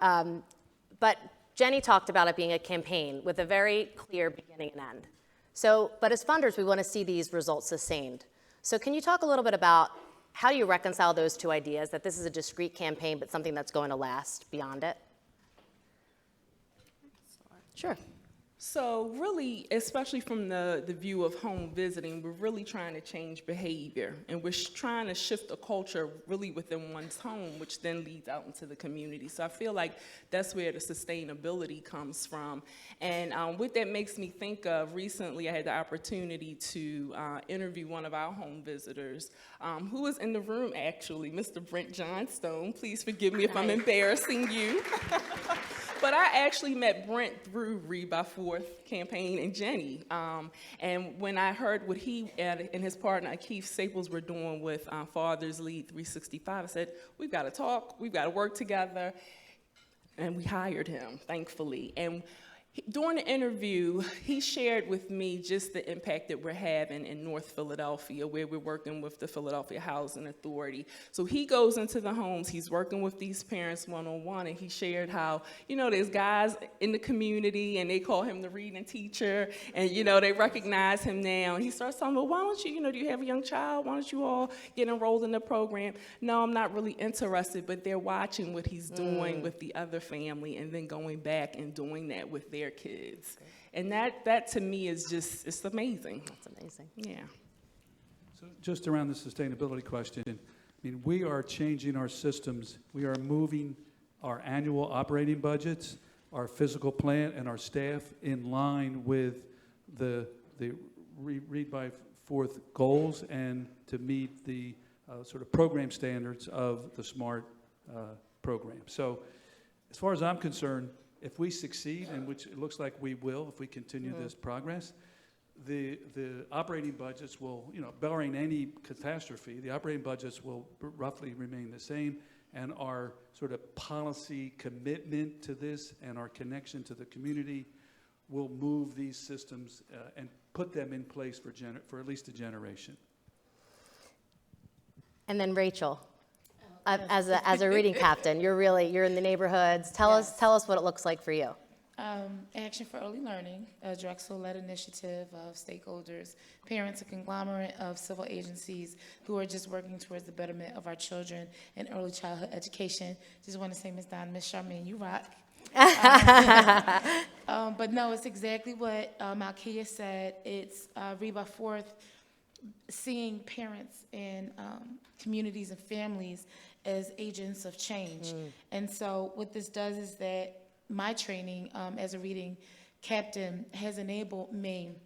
But Jenny talked about it being a campaign with a very clear beginning and end. So, but as funders, we want to see these results sustained. So can you talk a little bit about how you reconcile those two ideas, that this is a discrete campaign, but something that's going to last beyond it? Sure. So really, especially from the view of home visiting, we're really trying to change behavior, and we're trying to shift the culture really within one's home, which then leads out into the community. So I feel like that's where the sustainability comes from. And what that makes me think of, recently I had the opportunity to interview one of our home visitors, who was in the room actually, Mr. Brent Johnstone. Please forgive me if I'm embarrassing you. But I actually met Brent through Read by Fourth campaign and Jenny. And when I heard what he and his partner Keith Staples were doing with Fathers Lead 365, I said, we've got to talk, we've got to work together. And we hired him, thankfully. And during the interview, he shared with me just the impact that we're having in North Philadelphia, where we're working with the Philadelphia Housing Authority. So he goes into the homes, he's working with these parents one-on-one, and he shared how, you know, there's guys in the community, and they call him the reading teacher, and, you know, they recognize him now. And he starts talking about, why don't you, you know, do you have a young child? Why don't you all get enrolled in the program? No, I'm not really interested, but they're watching what he's doing with the other family, and then going back and doing that with their kids. And that to me is just, it's amazing. That's amazing. Yeah. So just around the sustainability question, I mean, we are changing our systems. We are moving our annual operating budgets, our physical plant, and our staff in line with the Read by Fourth goals and to meet the sort of program standards of the SMART program. So as far as I'm concerned, if we succeed, and which it looks like we will if we continue this progress, the operating budgets will, you know, barring any catastrophe, the operating budgets will roughly remain the same, and our sort of policy commitment to this and our connection to the community will move these systems and put them in place for at least a generation. And then Rachel. As a reading captain, you're in the neighborhoods. Tell us what it looks like for you. Action for Early Learning, a Drexel-led initiative of stakeholders, parents, a conglomerate of civil agencies who are just working towards the betterment of our children and early childhood education. Just want to say, Ms. Donna, Ms. Charmaine, you rock. But no, it's exactly what Malkia said. It's Read by Fourth, seeing parents and communities and families as agents of change. And so what this does is that my training as a reading captain has enabled me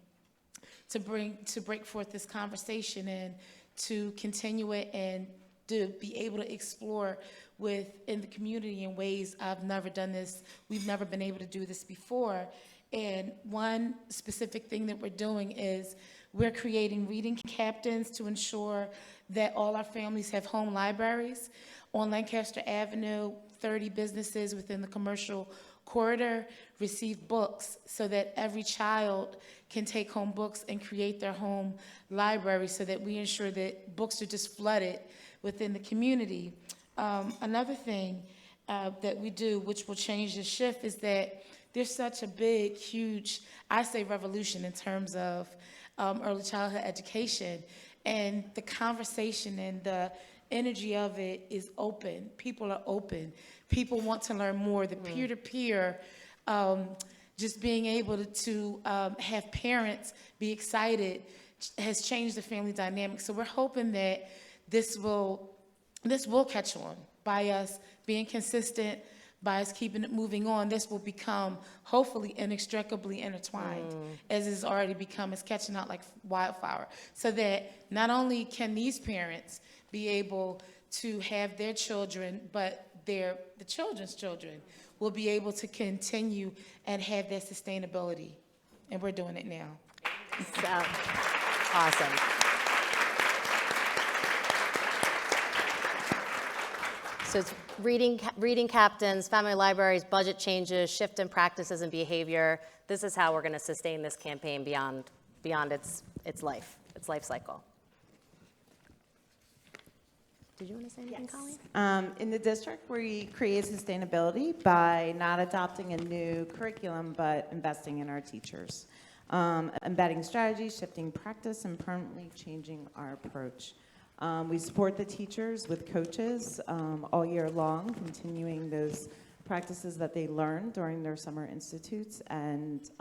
to break forth this conversation and to continue it and to be able to explore within the community in ways I've never done this. We've never been able to do this before. And one specific thing that we're doing is we're creating reading captains to ensure that all our families have home libraries. On Lancaster Avenue, 30 businesses within the commercial corridor receive books so that every child can take home books and create their home library so that we ensure that books are just flooded within the community. Another thing that we do, which will change the shift, is that there's such a big, huge, I say revolution in terms of early childhood education, and the conversation and the energy of it is open. People are open. People want to learn more. The peer-to-peer, just being able to have parents be excited has changed the family dynamic. So we're hoping that this will catch on by us being consistent, by us keeping it moving on. This will become, hopefully, inextricably intertwined, as it's already become. It's catching out like wildfire, so that not only can these parents be able to have their children, but the children's children will be able to continue and have that sustainability. And we're doing it now. So, awesome. So it's reading captains, family libraries, budget changes, shift in practices and behavior. This is how we're going to sustain this campaign beyond its life cycle. Did you want to say anything, Colleen? In the district, we create sustainability by not adopting a new curriculum, but investing in our teachers. Embedding strategies, shifting practice, and permanently changing our approach. We support the teachers with coaches all year long, continuing those practices that they learned during their summer institutes and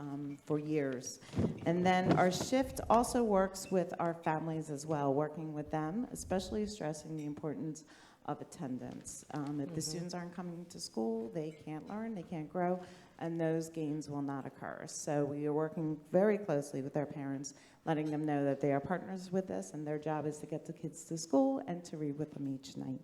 for years. And then our shift also works with our families as well, working with them, especially stressing the importance of attendance. If the students aren't coming to school, they can't learn, they can't grow, and those gains will not occur. So we are working very closely with our parents, letting them know that they are partners with us and their job is to get the kids to school and to read with them each night.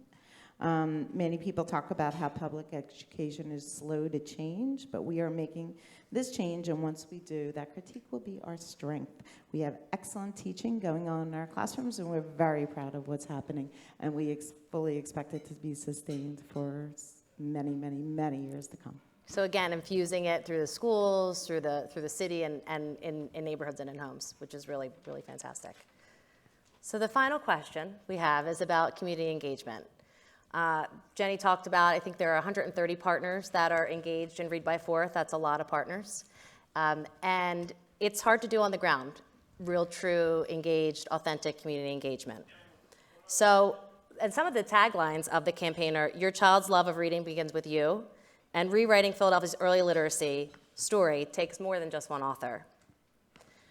Many people talk about how public education is slow to change, but we are making this change, and once we do, that critique will be our strength. We have excellent teaching going on in our classrooms, and we're very proud of what's happening, and we fully expect it to be sustained for many, many, many years to come. So again, infusing it through the schools, through the city, and in neighborhoods and in homes, which is really, really fantastic. So the final question we have is about community engagement. Jenny talked about, I think there are 130 partners that are engaged in Read by Fourth. That's a lot of partners. And it's hard to do on the ground, real, true, engaged, authentic community engagement. So, and some of the taglines of the campaign are, your child's love of reading begins with you, and rewriting Philadelphia's early literacy story takes more than just one author.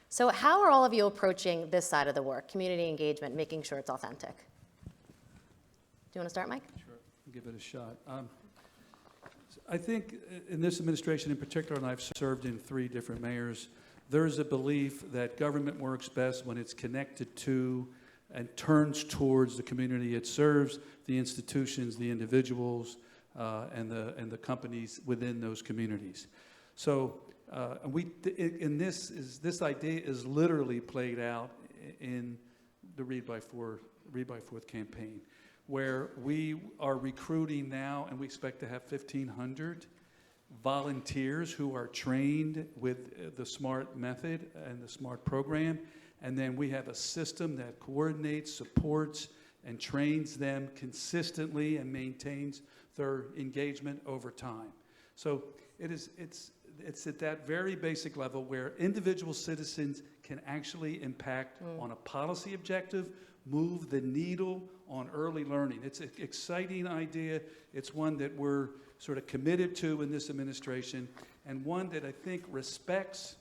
So how are all of you approaching this side of the work, community engagement, making sure it's authentic? Do you want to start, Mike? Sure, I'll give it a shot. I think in this administration in particular, and I've served in 3 different mayors, there's a belief that government works best when it's connected to and turns towards the community it serves, the institutions, the individuals, and the companies within those communities. So this idea is literally played out in the Read by Fourth campaign, where we are recruiting now, and we expect to have 1,500 volunteers who are trained with the SMART method and the SMART program, and then we have a system that coordinates, supports, and trains them consistently and maintains their engagement over time. So it's at that very basic level where individual citizens can actually impact on a policy objective, move the needle on early learning. It's an exciting idea. It's one that we're sort of committed to in this administration, and one that I think respects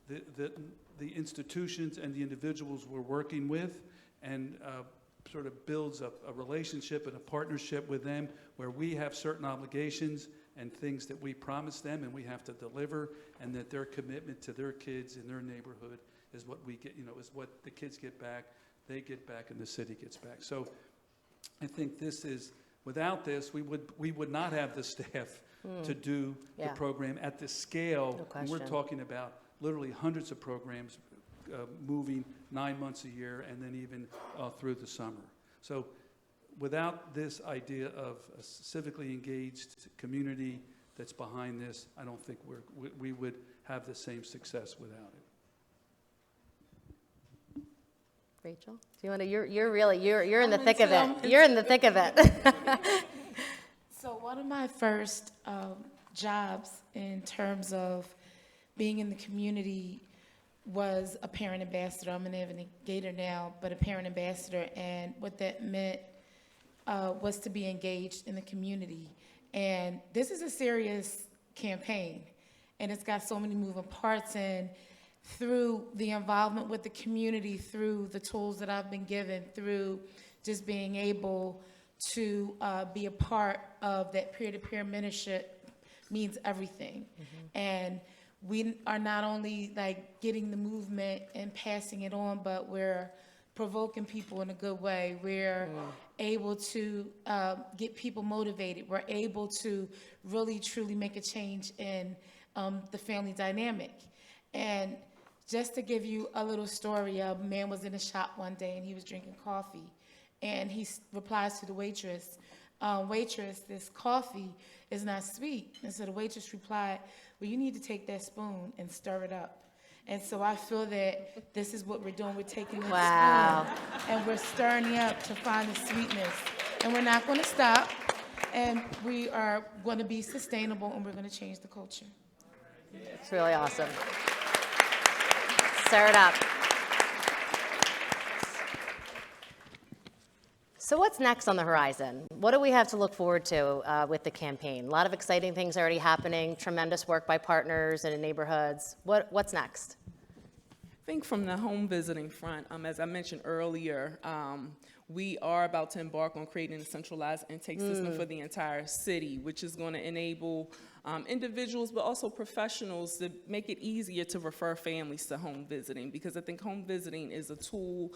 the institutions and the individuals we're working with, and sort of builds a relationship and a partnership with them where we have certain obligations and things that we promise them and we have to deliver, and that their commitment to their kids in their neighborhood is what we get, is what the kids get back, they get back, and the city gets back. So I think without this, we would not have the staff to do the program at the scale. And we're talking about literally hundreds of programs moving 9 months a year, and then even through the summer. So without this idea of a civically engaged community that's behind this, I don't think we would have the same success without it. Rachel, do you want to? You're in the thick of it. You're in the thick of it. So one of my first jobs in terms of being in the community was a parent ambassador. I'm an navigator now, but a parent ambassador, and what that meant was to be engaged in the community. And this is a serious campaign, and it's got so many moving parts, and through the involvement with the community, through the tools that I've been given, through just being able to be a part of that peer-to-peer mentorship means everything. And we are not only like getting the movement and passing it on, but we're provoking people in a good way. We're able to get people motivated. We're able to really, truly make a change in the family dynamic. And just to give you a little story, a man was in a shop one day and he was drinking coffee. And he replies to the waitress, waitress, this coffee is not sweet. And so the waitress replied, well, you need to take that spoon and stir it up. And so I feel that this is what we're doing. We're taking this spoon and we're stirring it up to find the sweetness. And we're not going to stop. And we are going to be sustainable, and we're going to change the culture. It's really awesome. Stir it up. So what's next on the horizon? What do we have to look forward to with the campaign? A lot of exciting things already happening, tremendous work by partners and in neighborhoods. What's next? I think from the home visiting front, as I mentioned earlier, we are about to embark on creating a centralized intake system for the entire city, which is going to enable individuals, but also professionals, to make it easier to refer families to home visiting, because I think home visiting is a tool,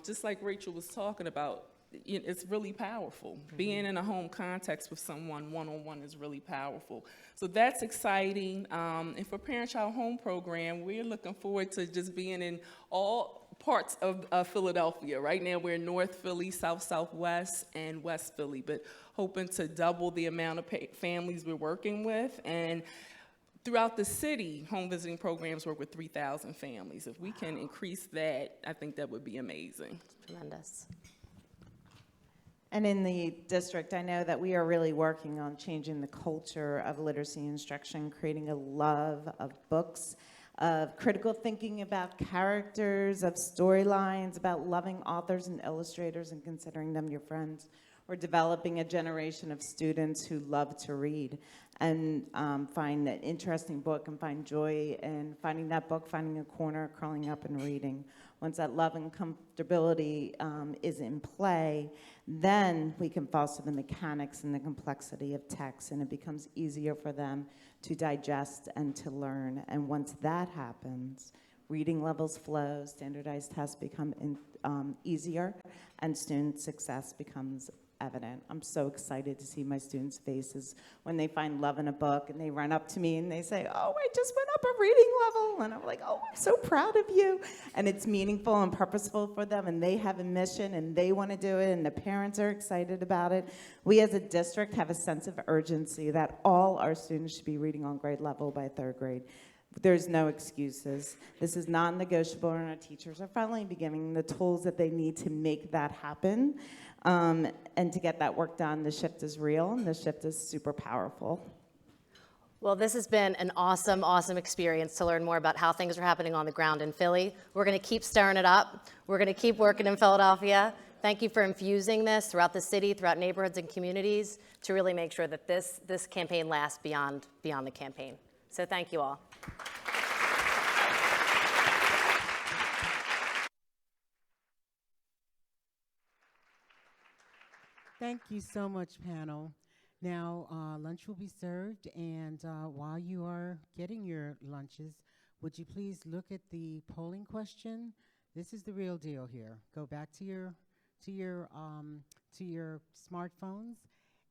just like Rachel was talking about, it's really powerful. Being in a home context with someone one-on-one is really powerful. So that's exciting. And for Parent-Child Home Program, we're looking forward to just being in all parts of Philadelphia. Right now we're in North Philly, South Southwest, and West Philly, but hoping to double the amount of families we're working with. And throughout the city, home visiting programs work with 3,000 families. If we can increase that, I think that would be amazing. Tremendous. And in the district, I know that we are really working on changing the culture of literacy instruction, creating a love of books, of critical thinking about characters, of storylines, about loving authors and illustrators and considering them your friends. We're developing a generation of students who love to read and find an interesting book and find joy in finding that book, finding a corner, curling up and reading. Once that love and comfortability is in play, then we can foster the mechanics and the complexity of text, and it becomes easier for them to digest and to learn. And once that happens, reading levels flow, standardized tests become easier, and student success becomes evident. I'm so excited to see my students' faces when they find love in a book and they run up to me and they say, "Oh, I just went up a reading level." And I'm like, "Oh, I'm so proud of you." And it's meaningful and purposeful for them, and they have a mission and they want to do it, and the parents are excited about it. We as a district have a sense of urgency that all our students should be reading on grade level by 3rd grade. There's no excuses. This is non-negotiable, and our teachers are finally giving the tools that they need to make that happen. And to get that work done, the shift is real, and the shift is super powerful. Well, this has been an awesome, awesome experience to learn more about how things are happening on the ground in Philly. We're going to keep stirring it up. We're going to keep working in Philadelphia. Thank you for infusing this throughout the city, throughout neighborhoods and communities, to really make sure that this campaign lasts beyond the campaign. So thank you all. Thank you so much, panel. Now, lunch will be served, and while you are getting your lunches, would you please look at the polling question? This is the real deal here. Go back to your smartphones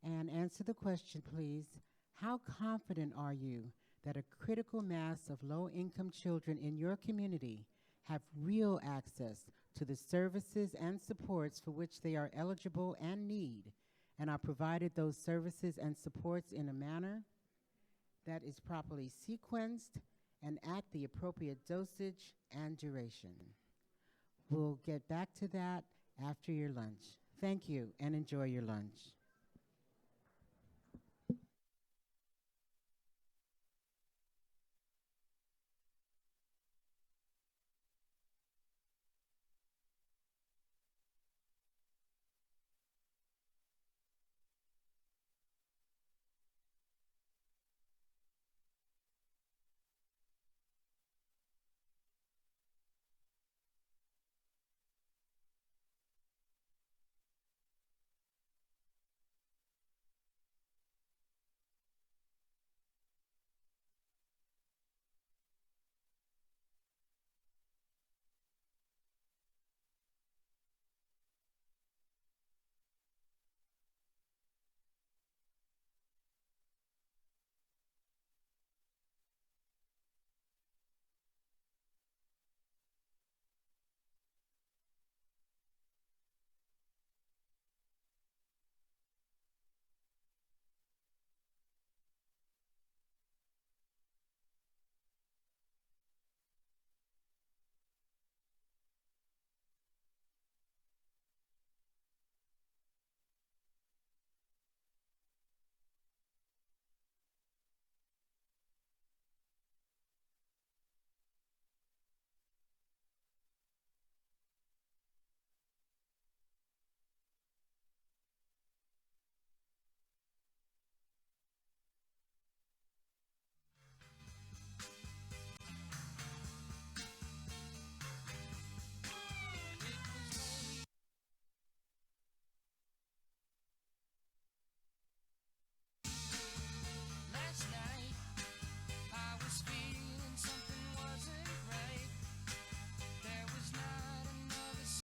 and answer the question, please. How confident are you that a critical mass of low-income children in your community have real access to the services and supports for which they are eligible and need, and are provided those services and supports in a manner that is properly sequenced and at the appropriate dosage and duration? We'll get back to that after your lunch. Thank you, and enjoy your lunch.